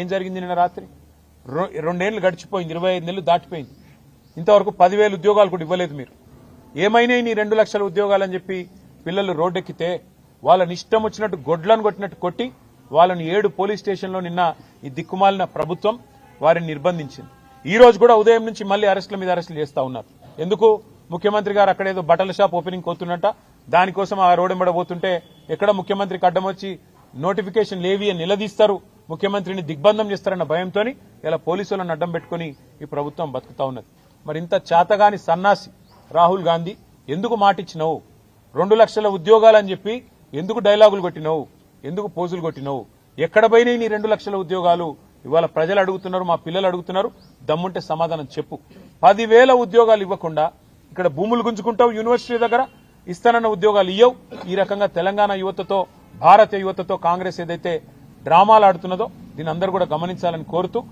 ఏం జరిగింది నిన్న రాత్రి? 2 ఏళ్లు గడిచిపోయింది, 25 నెలలు దాటిపోయింది. ఇంతవరకు 10,000 ఉద్యోగాలు కూడా ఇవ్వలేదు మీరు. ఏమైనా నీ 2 లక్షల ఉద్యోగాలని చెప్పి పిల్లలు రోడ్డెక్కితే వాళ్ళని ఇష్టం వచ్చినట్టు గొడ్లను కొట్టినట్టు కొట్టి వాళ్ళని 7 పోలీస్ స్టేషన్లో నిన్న ఈ దిక్కుమాలిన ప్రభుత్వం వారిని నిర్బంధించింది. ఈ రోజు కూడా ఉదయం నుంచి మళ్ళీ అరెస్టుల మీద అరెస్టులు చేస్తా ఉన్నారు. ఎందుకు? ముఖ్యమంత్రి గారు అక్కడేదో బట్టల షాప్ ఓపెనింగ్ పోతున్నట్ట, దానికోసం ఆ రోడ్డెంబడ పోతుంటే ఎక్కడ ముఖ్యమంత్రికి అడ్డం వచ్చి నోటిఫికేషన్ లేవి అని నిలదీస్తారు, ముఖ్యమంత్రిని దిగ్బంధం చేస్తారన్న భయంతో ఇలా పోలీసులను అడ్డం పెట్టుకుని ఈ ప్రభుత్వం బతుకుతా ఉన్నది. మరి ఇంత చేతగాని సన్నాసి రాహుల్ గాంధీ ఎందుకు మాటిచ్చినావు? 2 లక్షల ఉద్యోగాలని చెప్పి ఎందుకు డైలాగులు కొట్టినావు? ఎందుకు పోజులు కొట్టినావు? ఎక్కడ పోయినాయి నీ 2 లక్షల ఉద్యోగాలు? ఇవాళ ప్రజలు అడుగుతున్నారు, మా పిల్లలు అడుగుతున్నారు. దమ్ముంటే సమాధానం చెప్పు. 10,000 ఉద్యోగాలు ఇవ్వకుండా ఇక్కడ భూములు గుంజుకుంటావు, యూనివర్సిటీ దగ్గర ఇస్తానన్న ఉద్యోగాలు ఇవ్వవు. ఈ రకంగా తెలంగాణ యువతతో, భారత యువతతో కాంగ్రెస్ ఏదైతే డ్రామాలు ఆడుతున్నదో దీని అందరూ కూడా గమనించాలని కోరుతూ